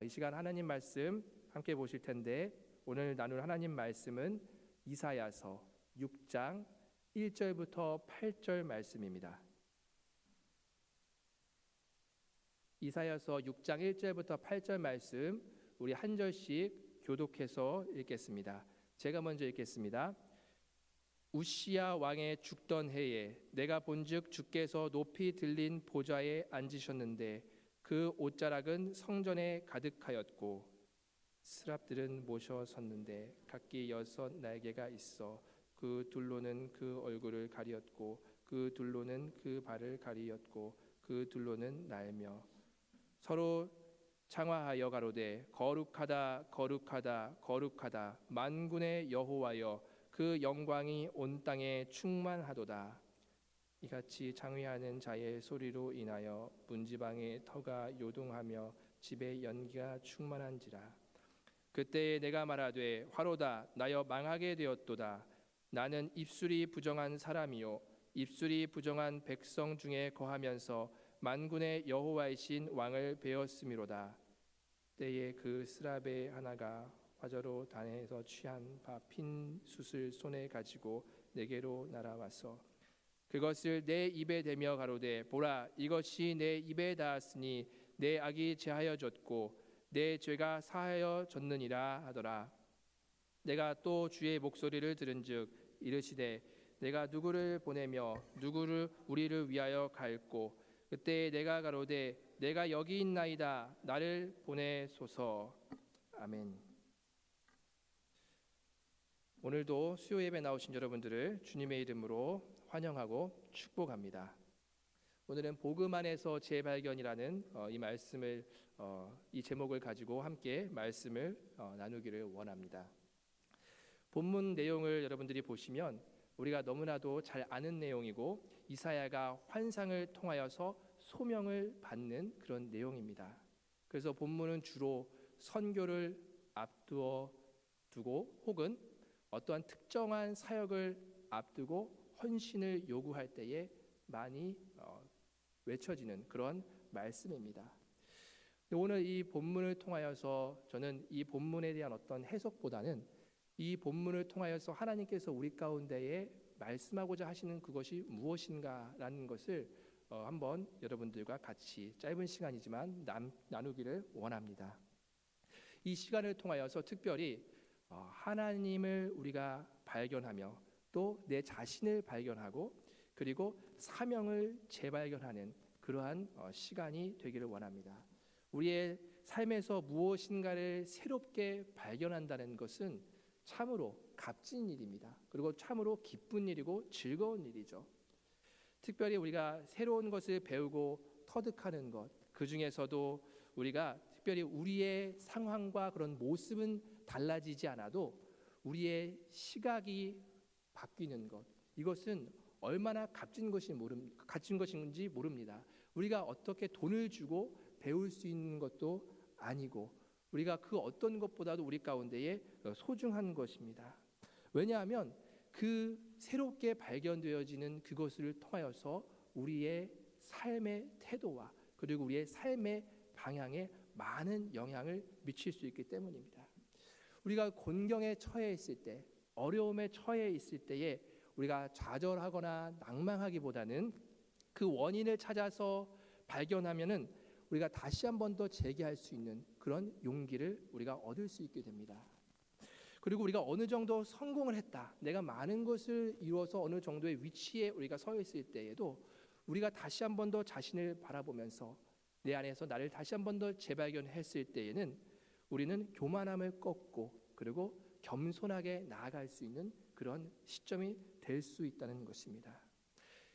이 시간 하나님 말씀 함께 보실 텐데 오늘 나눌 하나님 말씀은 이사야서 6장 1절부터 8절 말씀입니다. 이사야서 6장 1절부터 8절 말씀 우리 한 절씩 교독해서 읽겠습니다. 제가 먼저 읽겠습니다. 우시야 왕의 죽던 해에 내가 본즉 주께서 높이 들린 보좌에 앉으셨는데 그 옷자락은 성전에 가득하였고 스랍들은 모셔 섰는데 각기 6 날개가 있어 그 둘로는 그 얼굴을 가리었고 그 둘로는 그 발을 가리었고 그 둘로는 날며 서로 창화하여 가로되 거룩하다 거룩하다 거룩하다 만군의 여호와여 그 영광이 온 땅에 충만하도다. 이같이 창휘하는 자의 소리로 인하여 문지방의 터가 요동하며 집에 연기가 충만한지라. 그때에 내가 말하되 화로다 나여 망하게 되었도다. 나는 입술이 부정한 사람이요 입술이 부정한 백성 중에 거하면서 만군의 여호와이신 왕을 배웠음이로다. 때에 그 스랍의 하나가 화저로 단에서 취한 바 핀 숯을 손에 가지고 내게로 날아와서 그것을 내 입에 대며 가로되 보라 이것이 내 입에 닿았으니 내 악이 제하여졌고 내 죄가 사하여졌느니라 하더라. 내가 또 주의 목소리를 들은즉 이르시되 내가 누구를 보내며 누구를 우리를 위하여 갈고 그때 내가 가로되 내가 여기 있나이다 나를 보내소서. 아멘. 오늘도 수요 예배 나오신 여러분들을 주님의 이름으로 환영하고 축복합니다. 오늘은 복음 안에서 재발견이라는 이 말씀을 이 제목을 가지고 함께 말씀을 나누기를 원합니다. 본문 내용을 여러분들이 보시면 우리가 너무나도 잘 아는 내용이고 이사야가 환상을 통하여서 소명을 받는 그런 내용입니다. 그래서 본문은 주로 선교를 앞두어 두고 혹은 어떠한 특정한 사역을 앞두고 헌신을 요구할 때에 많이 외쳐지는 그런 말씀입니다. 오늘 이 본문을 통하여서 저는 이 본문에 대한 어떤 해석보다는 이 본문을 통하여서 하나님께서 우리 가운데에 말씀하고자 하시는 그것이 무엇인가라는 것을 한번 여러분들과 같이 짧은 시간이지만 나누기를 원합니다. 이 시간을 통하여서 특별히 하나님을 우리가 발견하며 또 내 자신을 발견하고 그리고 사명을 재발견하는 그러한 시간이 되기를 원합니다. 우리의 삶에서 무엇인가를 새롭게 발견한다는 것은 참으로 값진 일입니다. 그리고 참으로 기쁜 일이고 즐거운 일이죠. 특별히 우리가 새로운 것을 배우고 터득하는 것, 그 중에서도 우리가 특별히 우리의 상황과 그런 모습은 달라지지 않아도 우리의 시각이 바뀌는 것, 이것은 얼마나 값진 것인지 모릅니다. 우리가 어떻게 돈을 주고 배울 수 있는 것도 아니고 우리가 그 어떤 것보다도 우리 가운데에 소중한 것입니다. 왜냐하면 그 새롭게 발견되어지는 그것을 통하여서 우리의 삶의 태도와 그리고 우리의 삶의 방향에 많은 영향을 미칠 수 있기 때문입니다. 우리가 곤경에 처해 있을 때, 어려움에 처해 있을 때에 우리가 좌절하거나 낭망하기보다는 그 원인을 찾아서 발견하면은 우리가 다시 한 번 더 재기할 수 있는 그런 용기를 우리가 얻을 수 있게 됩니다. 그리고 우리가 어느 정도 성공을 했다, 내가 많은 것을 이루어서 어느 정도의 위치에 우리가 서 있을 때에도 우리가 다시 한 번 더 자신을 바라보면서 내 안에서 나를 다시 한 번 더 재발견했을 때에는 우리는 교만함을 꺾고 그리고 겸손하게 나아갈 수 있는 그런 시점이 될 수 있다는 것입니다.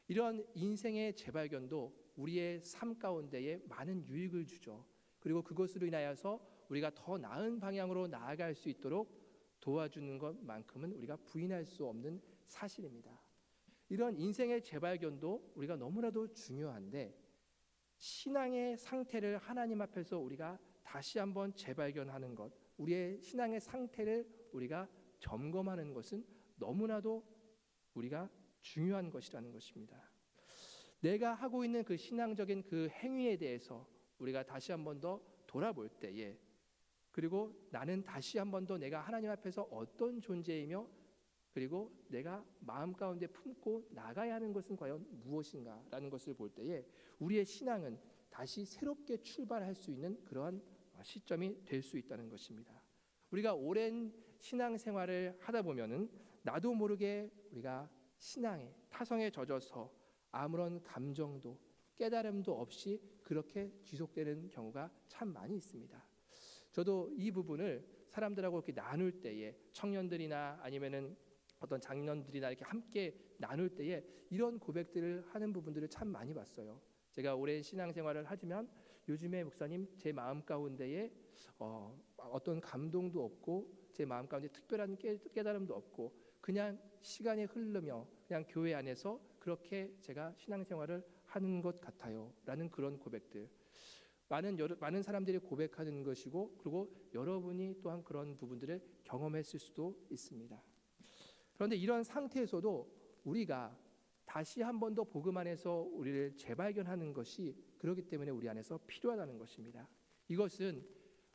이런 인생의 재발견도 우리의 삶 가운데에 많은 유익을 주죠. 그리고 그것으로 인하여서 우리가 더 나은 방향으로 나아갈 수 있도록 도와주는 것만큼은 우리가 부인할 수 없는 사실입니다. 이런 인생의 재발견도 우리가 너무나도 중요한데 신앙의 상태를 하나님 앞에서 우리가 다시 한번 재발견하는 것, 우리의 신앙의 상태를 우리가 점검하는 것은 너무나도 우리가 중요한 것이라는 것입니다. 내가 하고 있는 그 신앙적인 그 행위에 대해서 우리가 다시 한번 더 돌아볼 때에 그리고 나는 다시 한 번 더 내가 하나님 앞에서 어떤 존재이며 그리고 내가 마음 가운데 품고 나가야 하는 것은 과연 무엇인가라는 것을 볼 때에 우리의 신앙은 다시 새롭게 출발할 수 있는 그러한 시점이 될 수 있다는 것입니다. 우리가 오랜 신앙생활을 하다 보면은 나도 모르게 우리가 신앙의 타성에 젖어서 아무런 감정도 깨달음도 없이 그렇게 지속되는 경우가 참 많이 있습니다. 저도 이 부분을 사람들하고 이렇게 나눌 때에 청년들이나 아니면은 어떤 장년들이나 이렇게 함께 나눌 때에 이런 고백들을 하는 부분들을 참 많이 봤어요. 제가 오랜 신앙생활을 하지만 요즘에 목사님 제 마음 가운데에 어떤 감동도 없고 제 마음 가운데 특별한 깨달음도 없고 그냥 시간이 흐르며 그냥 교회 안에서 그렇게 제가 신앙생활을 하는 것 같아요 라는 그런 고백들 많은 사람들이 고백하는 것이고 그리고 여러분이 또한 그런 부분들을 경험했을 수도 있습니다. 그런데 이런 상태에서도 우리가 다시 한 번 더 복음 안에서 우리를 재발견하는 것이 그렇기 때문에 우리 안에서 필요하다는 것입니다. 이것은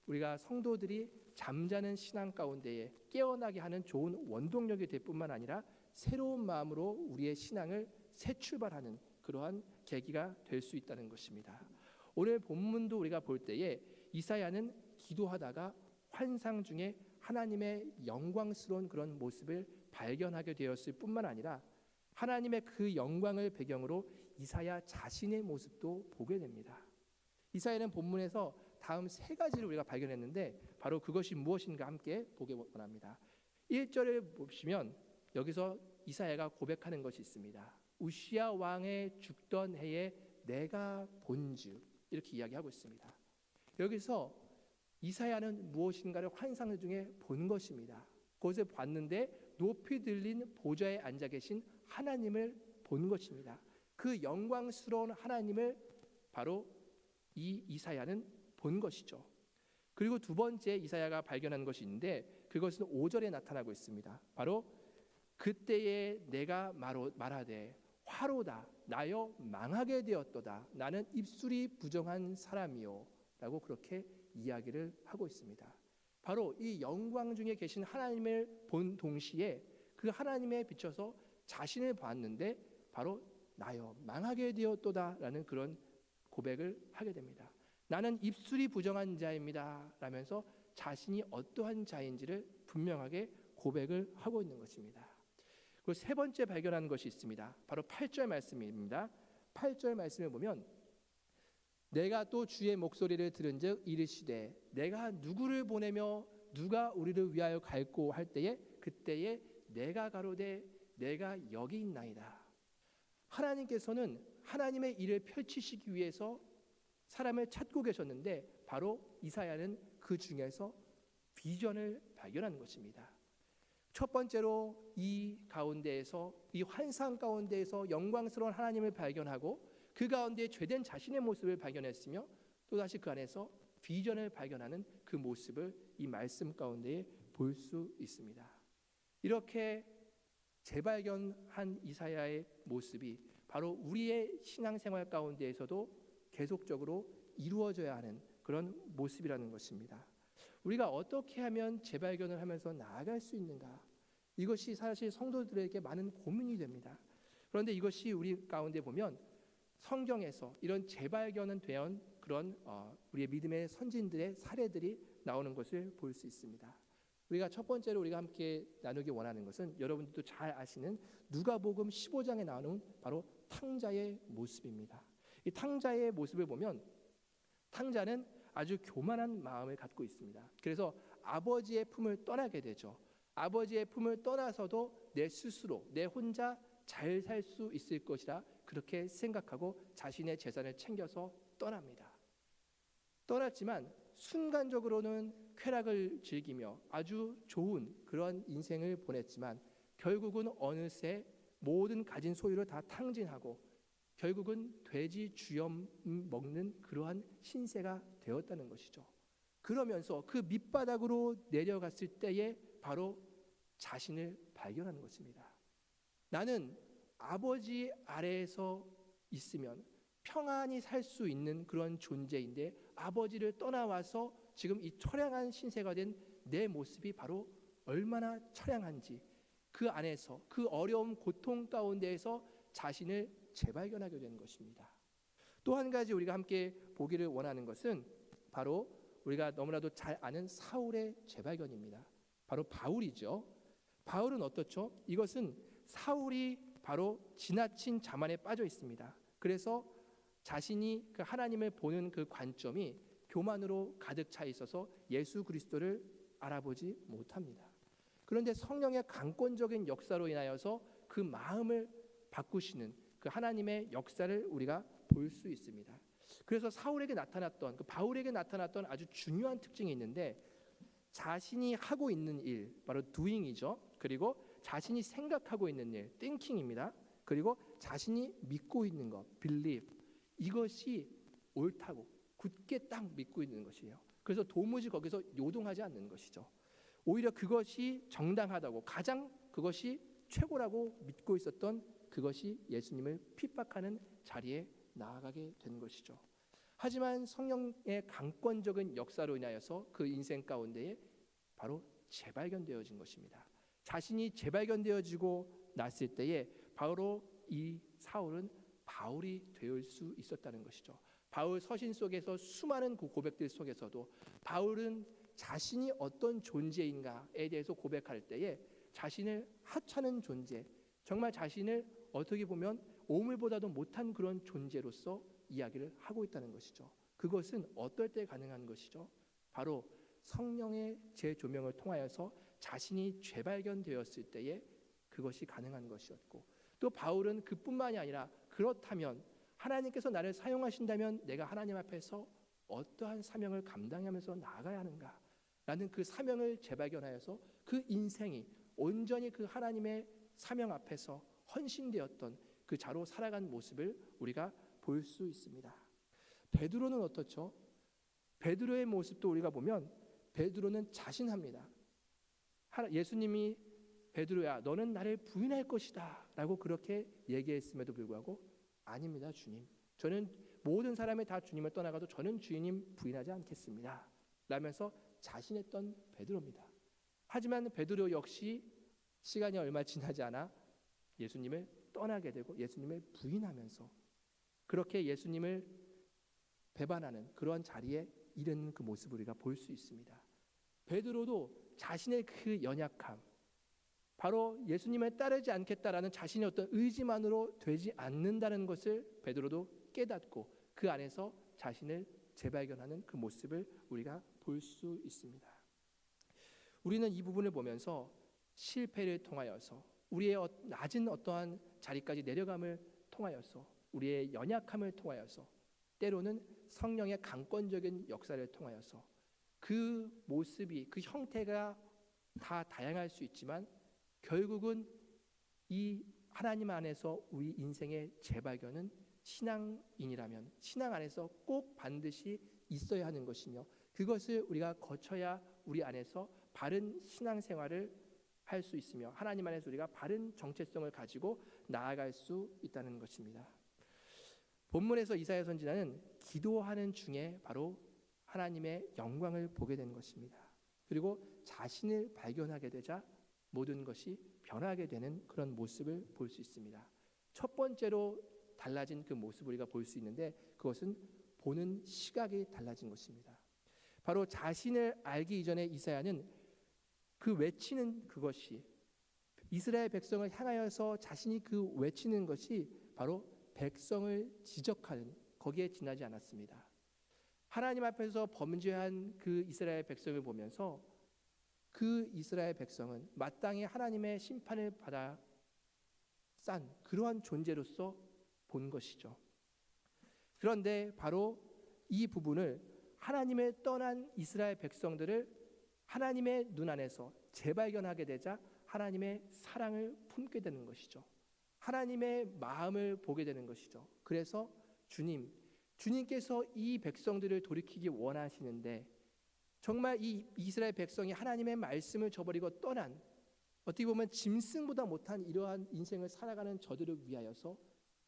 우리가 성도들이 잠자는 신앙 가운데에 깨어나게 하는 좋은 원동력이 될 뿐만 아니라 새로운 마음으로 우리의 신앙을 새 출발하는 그러한 계기가 될 수 있다는 것입니다. 오늘 본문도 우리가 볼 때에 이사야는 기도하다가 환상 중에 하나님의 영광스러운 그런 모습을 발견하게 되었을 뿐만 아니라 하나님의 그 영광을 배경으로 이사야 자신의 모습도 보게 됩니다. 이사야는 본문에서 다음 세 가지를 우리가 발견했는데 바로 그것이 무엇인가 함께 보기 원합니다. 1절을 보시면 여기서 이사야가 고백하는 것이 있습니다. 우시야 왕의 죽던 해에 내가 본즉 이렇게 이야기하고 있습니다. 여기서 이사야는 무엇인가를 환상 중에 본 것입니다. 그것을 봤는데 높이 들린 보좌에 앉아 계신 하나님을 본 것입니다. 그 영광스러운 하나님을 바로 이 이사야는 본 것이죠. 그리고 두 번째 이사야가 발견한 것이 있는데 그것은 5절에 나타나고 있습니다. 바로 그때에 내가 말하되 화로다 나여 망하게 되었도다 나는 입술이 부정한 사람이요 라고 그렇게 이야기를 하고 있습니다. 바로 이 영광 중에 계신 하나님을 본 동시에 그 하나님에 비춰서 자신을 봤는데 바로 나여 망하게 되었도다 라는 그런 고백을 하게 됩니다. 나는 입술이 부정한 자입니다 라면서 자신이 어떠한 자인지를 분명하게 고백을 하고 있는 것입니다. 그리고 세 번째 발견하는 것이 있습니다. 바로 8절 말씀입니다. 8절 말씀을 보면 내가 또 주의 목소리를 들은즉 이르시되 내가 누구를 보내며 누가 우리를 위하여 갈꼬 할 때에 그때에 내가 가로되 내가 여기 있나이다. 하나님께서는 하나님의 일을 펼치시기 위해서 사람을 찾고 계셨는데 바로 이사야는 그 중에서 비전을 발견하는 것입니다. 첫 번째로 이 가운데에서 이 환상 가운데에서 영광스러운 하나님을 발견하고 그 가운데 죄된 자신의 모습을 발견했으며 또다시 그 안에서 비전을 발견하는 그 모습을 이 말씀 가운데에 볼 수 있습니다. 이렇게 재발견한 이사야의 모습이 바로 우리의 신앙생활 가운데에서도 계속적으로 이루어져야 하는 그런 모습이라는 것입니다. 우리가 어떻게 하면 재발견을 하면서 나아갈 수 있는가? 이것이 사실 성도들에게 많은 고민이 됩니다. 그런데 이것이 우리 가운데 보면 성경에서 이런 재발견은 되어 그런 우리의 믿음의 선진들의 사례들이 나오는 것을 볼 수 있습니다. 우리가 첫 번째로 우리가 함께 나누기 원하는 것은 여러분들도 잘 아시는 누가복음 15장에 나오는 바로 탕자의 모습입니다. 이 탕자의 모습을 보면 탕자는 아주 교만한 마음을 갖고 있습니다. 그래서 아버지의 품을 떠나게 되죠. 아버지의 품을 떠나서도 내 스스로 내 혼자 잘 살 수 있을 것이라 그렇게 생각하고 자신의 재산을 챙겨서 떠납니다. 떠났지만 순간적으로는 쾌락을 즐기며 아주 좋은 그런 인생을 보냈지만 결국은 어느새 모든 가진 소유를 다 탕진하고 결국은 돼지 주염 먹는 그러한 신세가 되었다는 것이죠. 그러면서 그 밑바닥으로 내려갔을 때에 바로 자신을 발견하는 것입니다. 나는 아버지 아래에서 있으면 평안히 살 수 있는 그런 존재인데 아버지를 떠나와서 지금 이 처량한 신세가 된 내 모습이 바로 얼마나 처량한지 그 안에서 그 어려움 고통 가운데에서 자신을 재발견하게 되는 것입니다. 또 한 가지 우리가 함께 보기를 원하는 것은 바로 우리가 너무나도 잘 아는 사울의 재발견입니다. 바로 바울이죠. 바울은 어떻죠? 이것은 사울이 바로 지나친 자만에 빠져 있습니다. 그래서 자신이 그 하나님을 보는 그 관점이 교만으로 가득 차 있어서 예수 그리스도를 알아보지 못합니다. 그런데 성령의 강권적인 역사로 인하여서 그 마음을 바꾸시는 그 하나님의 역사를 우리가 볼 수 있습니다. 그래서 사울에게 나타났던 그 바울에게 나타났던 아주 중요한 특징이 있는데 자신이 하고 있는 일 바로 doing이죠. 그리고 자신이 생각하고 있는 일 thinking입니다. 그리고 자신이 믿고 있는 것 believe 이것이 옳다고 굳게 딱 믿고 있는 것이에요. 그래서 도무지 거기서 요동하지 않는 것이죠. 오히려 그것이 정당하다고 가장 그것이 최고라고 믿고 있었던 그것이 예수님을 핍박하는 자리에 나아가게 된 것이죠. 하지만 성령의 강권적인 역사로 인하여서 그 인생 가운데에 바로 재발견되어진 것입니다. 자신이 재발견되어지고 났을 때에 바로 이 사울은 바울이 될 수 있었다는 것이죠. 바울 서신 속에서 수많은 그 고백들 속에서도 바울은 자신이 어떤 존재인가에 대해서 고백할 때에 자신을 하찮은 존재, 정말 자신을 어떻게 보면 오물보다도 못한 그런 존재로서 이야기를 하고 있다는 것이죠. 그것은 어떨 때 가능한 것이죠? 바로 성령의 재조명을 통하여서 자신이 재발견되었을 때에 그것이 가능한 것이었고 또 바울은 그뿐만이 아니라 그렇다면 하나님께서 나를 사용하신다면 내가 하나님 앞에서 어떠한 사명을 감당하면서 나아가야 하는가 라는 그 사명을 재발견하여서 그 인생이 온전히 그 하나님의 사명 앞에서 헌신되었던 그 자로 살아간 모습을 우리가 볼 수 있습니다. 베드로는 어떻죠? 베드로의 모습도 우리가 보면 베드로는 자신합니다. 예수님이 베드로야 너는 나를 부인할 것이다 라고 그렇게 얘기했음에도 불구하고 아닙니다 주님, 저는 모든 사람이 다 주님을 떠나가도 저는 주님 부인하지 않겠습니다 라면서 자신했던 베드로입니다. 하지만 베드로 역시 시간이 얼마 지나지 않아 예수님을 떠나게 되고 예수님을 부인하면서 그렇게 예수님을 배반하는 그런 자리에 이르는 그 모습을 우리가 볼 수 있습니다. 베드로도 자신의 그 연약함 바로 예수님을 따르지 않겠다라는 자신의 어떤 의지만으로 되지 않는다는 것을 베드로도 깨닫고 그 안에서 자신을 재발견하는 그 모습을 우리가 볼 수 있습니다. 우리는 이 부분을 보면서 실패를 통하여서 우리의 낮은 어떠한 자리까지 내려감을 통하여서 우리의 연약함을 통하여서 때로는 성령의 강권적인 역사를 통하여서 그 모습이 그 형태가 다 다양할 수 있지만 결국은 이 하나님 안에서 우리 인생의 재발견은 신앙인이라면 신앙 안에서 꼭 반드시 있어야 하는 것이며 그것을 우리가 거쳐야 우리 안에서 바른 신앙생활을 할 수 있으며 하나님 안에서 우리가 바른 정체성을 가지고 나아갈 수 있다는 것입니다. 본문에서 이사야 선지자는 기도하는 중에 바로 하나님의 영광을 보게 된 것입니다. 그리고 자신을 발견하게 되자 모든 것이 변하게 되는 그런 모습을 볼 수 있습니다. 첫 번째로 달라진 그 모습을 우리가 볼 수 있는데 그것은 보는 시각이 달라진 것입니다. 바로 자신을 알기 이전에 이사야는 그 외치는 그것이 이스라엘 백성을 향하여서 자신이 그 외치는 것이 바로 백성을 지적하는 거기에 지나지 않았습니다. 하나님 앞에서 범죄한 그 이스라엘 백성을 보면서 그 이스라엘 백성은 마땅히 하나님의 심판을 받아 싼 그러한 존재로서 본 것이죠. 그런데 바로 이 부분을 하나님을 떠난 이스라엘 백성들을 하나님의 눈 안에서 재발견하게 되자 하나님의 사랑을 품게 되는 것이죠. 하나님의 마음을 보게 되는 것이죠. 그래서 주님께서 이 백성들을 돌이키기 원하시는데 정말 이 이스라엘 백성이 하나님의 말씀을 저버리고 떠난 어떻게 보면 짐승보다 못한 이러한 인생을 살아가는 저들을 위하여서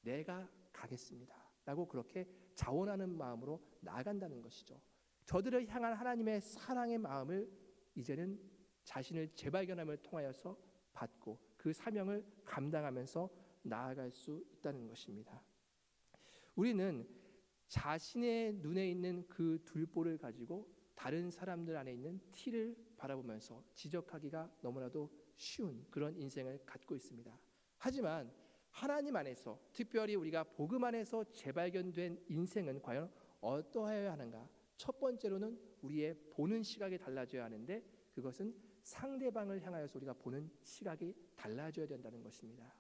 내가 가겠습니다 라고 그렇게 자원하는 마음으로 나아간다는 것이죠. 저들을 향한 하나님의 사랑의 마음을 이제는 자신을 재발견함을 통하여서 받고 그 사명을 감당하면서 나아갈 수 있다는 것입니다. 우리는 자신의 눈에 있는 그 둘보를 가지고 다른 사람들 안에 있는 티를 바라보면서 지적하기가 너무나도 쉬운 그런 인생을 갖고 있습니다. 하지만 하나님 안에서, 특별히 우리가 복음 안에서 재발견된 인생은 과연 어떠해야 하는가? 첫 번째로는 우리의 보는 시각이 달라져야 하는데, 그것은 상대방을 향하여서 우리가 보는 시각이 달라져야 된다는 것입니다.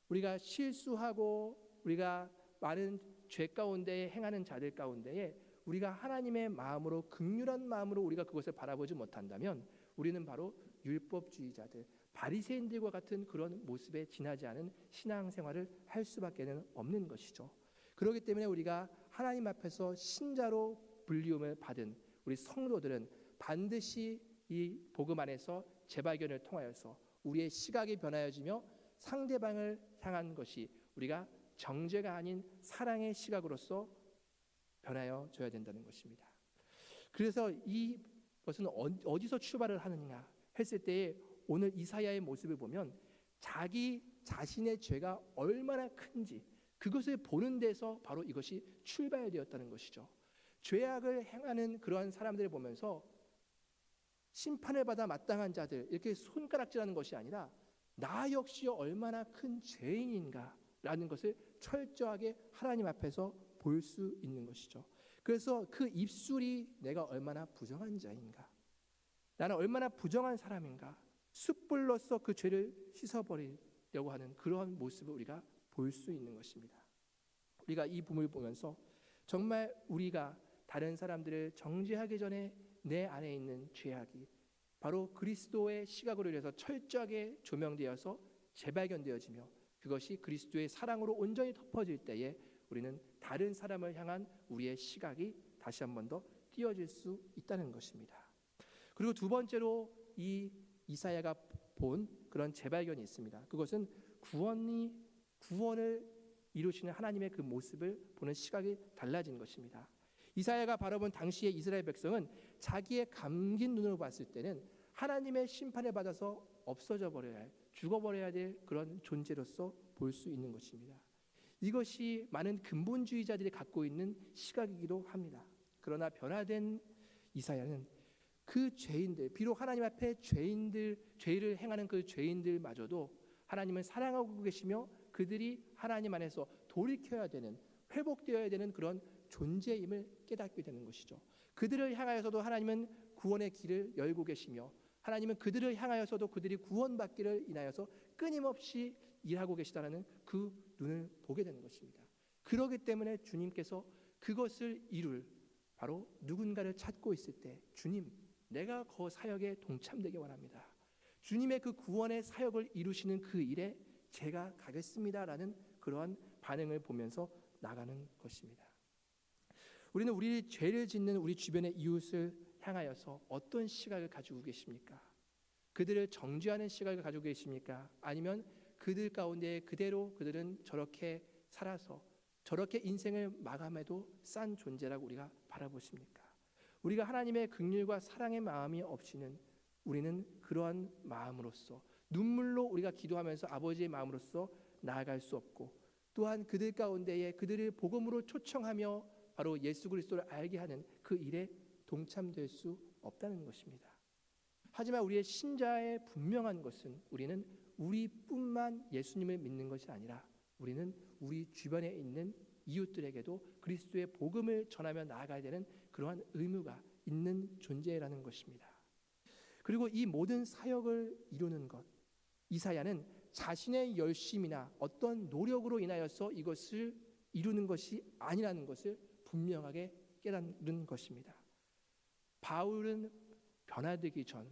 우리가 실수하고 우리가 많은 죄 가운데 행하는 자들 가운데에 우리가 하나님의 마음으로, 긍휼한 마음으로 우리가 그것을 바라보지 못한다면 우리는 바로 율법주의자들, 바리새인들과 같은 그런 모습에 지나지 않은 신앙생활을 할 수밖에는 없는 것이죠. 그렇기 때문에 우리가 하나님 앞에서 신자로 불리움을 받은 우리 성도들은 반드시 이 복음 안에서 재발견을 통하여서 우리의 시각이 변하여지며 상대방을 향한 것이 우리가 정죄가 아닌 사랑의 시각으로서 변하여져야 된다는 것입니다. 그래서 이것은 어디서 출발을 하느냐 했을 때에 오늘 이사야의 모습을 보면 자기 자신의 죄가 얼마나 큰지 그것을 보는 데서 바로 이것이 출발되었다는 것이죠. 죄악을 행하는 그러한 사람들을 보면서 심판을 받아 마땅한 자들 이렇게 손가락질하는 것이 아니라 나 역시 얼마나 큰 죄인인가라는 것을 철저하게 하나님 앞에서 볼 수 있는 것이죠. 그래서 그 입술이 내가 얼마나 부정한 자인가, 나는 얼마나 부정한 사람인가, 숯불로써 그 죄를 씻어버리려고 하는 그러한 모습을 우리가 볼 수 있는 것입니다. 우리가 이 부분을 보면서 정말 우리가 다른 사람들을 정죄하기 전에 내 안에 있는 죄악이 바로 그리스도의 시각으로 인해서 철저하게 조명되어서 재발견되어지며 그것이 그리스도의 사랑으로 온전히 덮어질 때에 우리는 다른 사람을 향한 우리의 시각이 다시 한 번 더 띄어질 수 있다는 것입니다. 그리고 두 번째로 이 이사야가 본 그런 재발견이 있습니다. 그것은 구원을 이루시는 하나님의 그 모습을 보는 시각이 달라진 것입니다. 이사야가 바라본 당시의 이스라엘 백성은 자기의 감긴 눈으로 봤을 때는 하나님의 심판을 받아서 없어져 버려야 할, 죽어버려야 될 그런 존재로서 볼 수 있는 것입니다. 이것이 많은 근본주의자들이 갖고 있는 시각이기도 합니다. 그러나 변화된 이사야는 그 죄인들, 비록 하나님 앞에 죄를 행하는 그 죄인들마저도 하나님은 사랑하고 계시며 그들이 하나님 안에서 돌이켜야 되는, 회복되어야 되는 그런 존재임을 깨닫게 되는 것이죠. 그들을 향하여서도 하나님은 구원의 길을 열고 계시며 하나님은 그들을 향하여서도 그들이 구원받기를 인하여서 끊임없이 일하고 계시다는 그 눈을 보게 되는 것입니다. 그렇기 때문에 주님께서 그것을 이룰 바로 누군가를 찾고 있을 때 주님, 내가 그 사역에 동참되기 원합니다. 주님의 그 구원의 사역을 이루시는 그 일에 제가 가겠습니다라는 그러한 반응을 보면서 나가는 것입니다. 우리는 우리 죄를 짓는 우리 주변의 이웃을 향하여서 어떤 시각을 가지고 계십니까? 그들을 정죄하는 시각을 가지고 계십니까? 아니면 그들 가운데 그대로 그들은 저렇게 살아서 저렇게 인생을 마감해도 싼 존재라고 우리가 바라보십니까? 우리가 하나님의 긍휼과 사랑의 마음이 없이는 우리는 그러한 마음으로서 눈물로 우리가 기도하면서 아버지의 마음으로서 나아갈 수 없고, 또한 그들 가운데에 그들을 복음으로 초청하며 바로 예수 그리스도를 알게 하는 그 일에 동참될 수 없다는 것입니다. 하지만 우리의 신자의 분명한 것은 우리는 우리뿐만 예수님을 믿는 것이 아니라 우리는 우리 주변에 있는 이웃들에게도 그리스도의 복음을 전하며 나아가야 되는 그러한 의무가 있는 존재라는 것입니다. 그리고 이 모든 사역을 이루는 것, 이사야는 자신의 열심이나 어떤 노력으로 인하여서 이것을 이루는 것이 아니라는 것을 분명하게 깨닫는 것입니다. 바울은 변화되기 전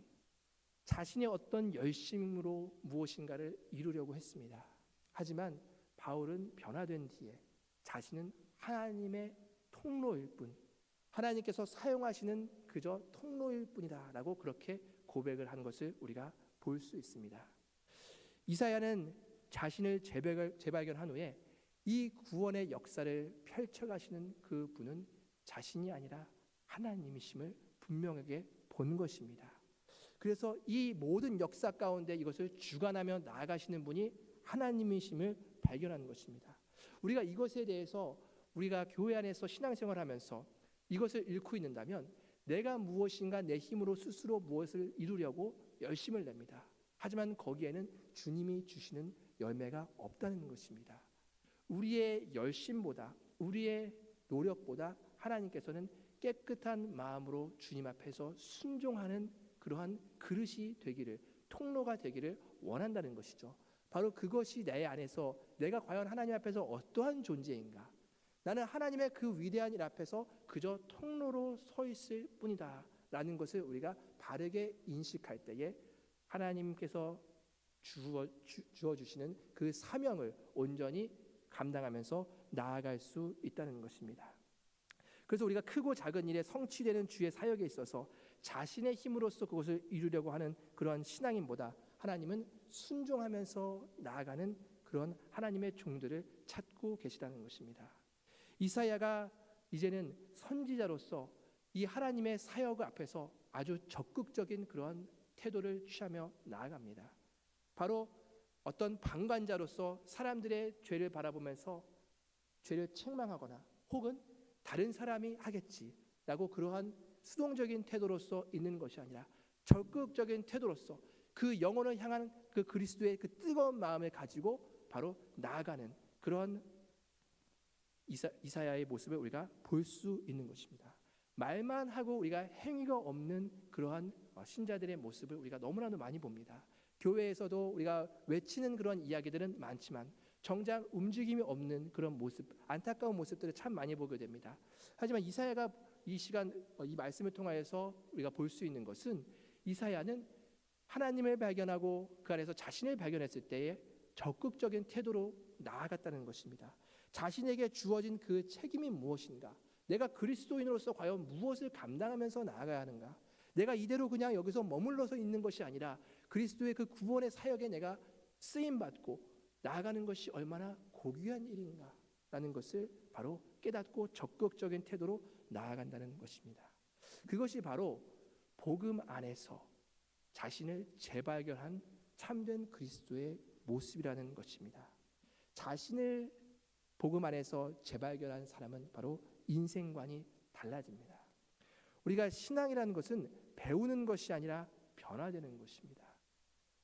자신의 어떤 열심으로 무엇인가를 이루려고 했습니다. 하지만 바울은 변화된 뒤에 자신은 하나님의 통로일 뿐, 하나님께서 사용하시는 그저 통로일 뿐이다라고 그렇게 고백을 한 것을 우리가 볼 수 있습니다. 이사야는 자신을 재발견한 후에 이 구원의 역사를 펼쳐가시는 그 분은 자신이 아니라 하나님이심을 분명하게 본 것입니다. 그래서 이 모든 역사 가운데 이것을 주관하며 나아가시는 분이 하나님이심을 발견하는 것입니다. 우리가 이것에 대해서 우리가 교회 안에서 신앙생활하면서 이것을 잃고 있는다면 내가 무엇인가 내 힘으로 스스로 무엇을 이루려고 열심을 냅니다. 하지만 거기에는 주님이 주시는 열매가 없다는 것입니다. 우리의 열심보다 우리의 노력보다 하나님께서는 깨끗한 마음으로 주님 앞에서 순종하는 그러한 그릇이 되기를, 통로가 되기를 원한다는 것이죠. 바로 그것이 내 안에서 내가 과연 하나님 앞에서 어떠한 존재인가, 나는 하나님의 그 위대한 일 앞에서 그저 통로로 서 있을 뿐이다 라는 것을 우리가 바르게 인식할 때에 하나님께서 주어주시는 그 사명을 온전히 감당하면서 나아갈 수 있다는 것입니다. 그래서 우리가 크고 작은 일에 성취되는 주의 사역에 있어서 자신의 힘으로써 그것을 이루려고 하는 그러한 신앙인보다 하나님은 순종하면서 나아가는 그런 하나님의 종들을 찾고 계시다는 것입니다. 이사야가 이제는 선지자로서 이 하나님의 사역 앞에서 아주 적극적인 그러한 태도를 취하며 나아갑니다. 바로 어떤 방관자로서 사람들의 죄를 바라보면서 죄를 책망하거나 혹은 다른 사람이 하겠지라고 그러한 수동적인 태도로서 있는 것이 아니라 적극적인 태도로서 그 영혼을 향한 그 그리스도의 그 뜨거운 마음을 가지고 바로 나아가는 그런 이사야의 모습을 우리가 볼 수 있는 것입니다. 말만 하고 우리가 행위가 없는 그러한 신자들의 모습을 우리가 너무나도 많이 봅니다. 교회에서도 우리가 외치는 그런 이야기들은 많지만 정작 움직임이 없는 그런 모습, 안타까운 모습들을 참 많이 보게 됩니다. 하지만 이사야가 이 시간 이 말씀을 통하여서 우리가 볼 수 있는 것은 이사야는 하나님을 발견하고 그 안에서 자신을 발견했을 때에 적극적인 태도로 나아갔다는 것입니다. 자신에게 주어진 그 책임이 무엇인가? 내가 그리스도인으로서 과연 무엇을 감당하면서 나아가야 하는가? 내가 이대로 그냥 여기서 머물러서 있는 것이 아니라 그리스도의 그 구원의 사역에 내가 쓰임받고 나아가는 것이 얼마나 고귀한 일인가? 라는 것을 바로 깨닫고 적극적인 태도로 나아간다는 것입니다. 그것이 바로 복음 안에서 자신을 재발견한 참된 그리스도의 모습이라는 것입니다. 자신을 복음 안에서 재발견한 사람은 바로 인생관이 달라집니다. 우리가 신앙이라는 것은 배우는 것이 아니라 변화되는 것입니다.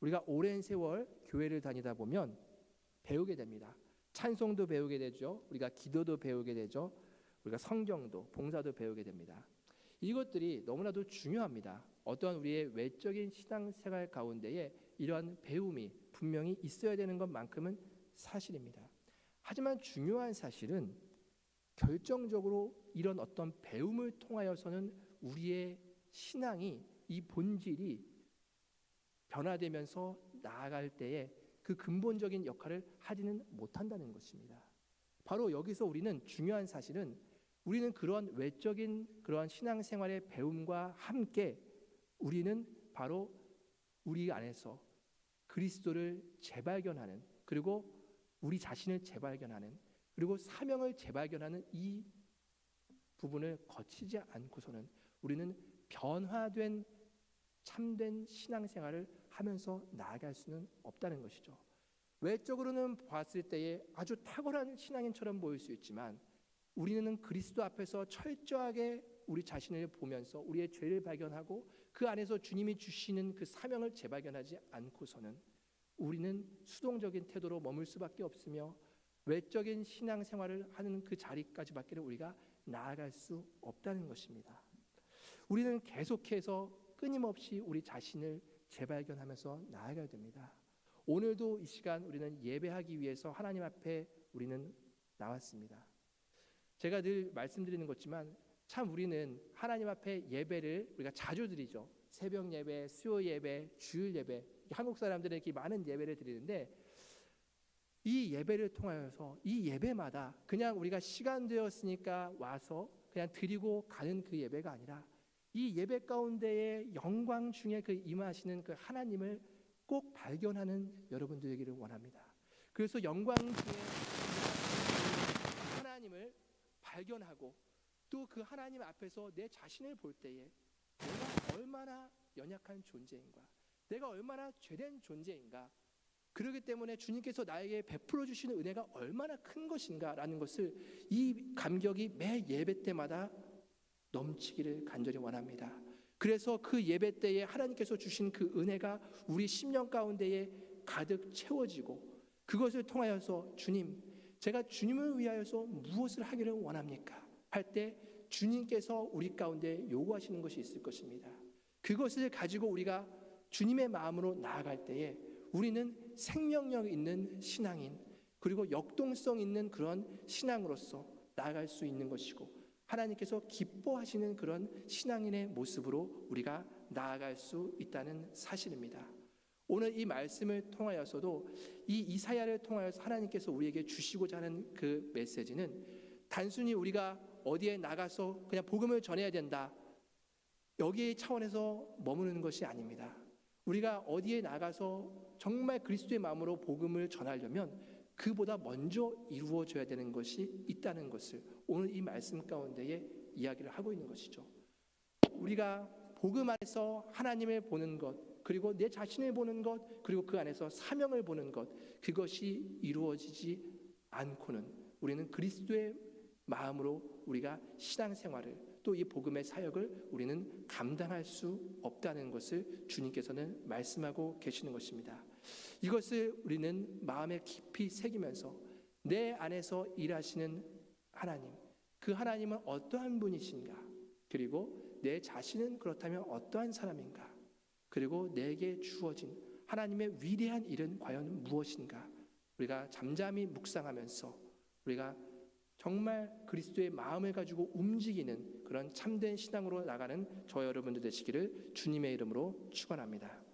우리가 오랜 세월 교회를 다니다 보면 배우게 됩니다. 찬송도 배우게 되죠. 우리가 기도도 배우게 되죠. 우리가 성경도 봉사도 배우게 됩니다. 이것들이 너무나도 중요합니다. 어떠한 우리의 외적인 신앙생활 가운데에 이러한 배움이 분명히 있어야 되는 것만큼은 사실입니다. 하지만 중요한 사실은 결정적으로 이런 어떤 배움을 통하여서는 우리의 신앙이 이 본질이 변화되면서 나아갈 때에 그 근본적인 역할을 하지는 못한다는 것입니다. 바로 여기서 우리는 중요한 사실은 우리는 그러한 외적인 그러한 신앙생활의 배움과 함께 우리는 바로 우리 안에서 그리스도를 재발견하는, 그리고 우리 자신을 재발견하는, 그리고 사명을 재발견하는 이 부분을 거치지 않고서는 우리는 변화된 참된 신앙생활을 하면서 나아갈 수는 없다는 것이죠. 외적으로는 봤을 때에 아주 탁월한 신앙인처럼 보일 수 있지만 우리는 그리스도 앞에서 철저하게 우리 자신을 보면서 우리의 죄를 발견하고 그 안에서 주님이 주시는 그 사명을 재발견하지 않고서는 우리는 수동적인 태도로 머물 수밖에 없으며 외적인 신앙생활을 하는 그 자리까지밖에 우리가 나아갈 수 없다는 것입니다. 우리는 계속해서 끊임없이 우리 자신을 재발견하면서 나아가야 됩니다. 오늘도 이 시간 우리는 예배하기 위해서 하나님 앞에 우리는 나왔습니다. 제가 늘 말씀드리는 것지만 참 우리는 하나님 앞에 예배를 우리가 자주 드리죠. 새벽 예배, 수요 예배, 주일 예배, 한국 사람들은 이렇게 많은 예배를 드리는데 이 예배를 통하여서 이 예배마다 그냥 우리가 시간 되었으니까 와서 그냥 드리고 가는 그 예배가 아니라 이 예배 가운데의 영광 중에 그 임하시는 그 하나님을 꼭 발견하는 여러분들 되기를 원합니다. 그래서 영광 중에 하나님을 발견하고 또 그 하나님 앞에서 내 자신을 볼 때에 내가 얼마나 연약한 존재인가, 내가 얼마나 죄된 존재인가, 그렇기 때문에 주님께서 나에게 베풀어 주시는 은혜가 얼마나 큰 것인가라는 것을 이 감격이 매 예배 때마다 넘치기를 간절히 원합니다. 그래서 그 예배 때에 하나님께서 주신 그 은혜가 우리 심령 가운데에 가득 채워지고, 그것을 통하여서 주님, 제가 주님을 위하여서 무엇을 하기를 원합니까? 할 때 주님께서 우리 가운데 요구하시는 것이 있을 것입니다. 그것을 가지고 우리가 주님의 마음으로 나아갈 때에 우리는 생명력 있는 신앙인, 그리고 역동성 있는 그런 신앙으로서 나아갈 수 있는 것이고, 하나님께서 기뻐하시는 그런 신앙인의 모습으로 우리가 나아갈 수 있다는 사실입니다. 오늘 이 말씀을 통하여서도, 이 이사야를 통하여서 하나님께서 우리에게 주시고자 하는 그 메시지는 단순히 우리가 어디에 나가서 그냥 복음을 전해야 된다, 여기의 차원에서 머무르는 것이 아닙니다. 우리가 어디에 나가서 정말 그리스도의 마음으로 복음을 전하려면 그보다 먼저 이루어져야 되는 것이 있다는 것을 오늘 이 말씀 가운데에 이야기를 하고 있는 것이죠. 우리가 복음 안에서 하나님을 보는 것, 그리고 내 자신을 보는 것, 그리고 그 안에서 사명을 보는 것, 그것이 이루어지지 않고는 우리는 그리스도의 마음으로 우리가 신앙생활을, 또 이 복음의 사역을 우리는 감당할 수 없다는 것을 주님께서는 말씀하고 계시는 것입니다. 이것을 우리는 마음에 깊이 새기면서 내 안에서 일하시는 하나님, 그 하나님은 어떠한 분이신가, 그리고 내 자신은 그렇다면 어떠한 사람인가, 그리고 내게 주어진 하나님의 위대한 일은 과연 무엇인가, 우리가 잠잠히 묵상하면서 우리가 정말 그리스도의 마음을 가지고 움직이는 그런 참된 신앙으로 나가는 저 여러분들 되시기를 주님의 이름으로 축원합니다.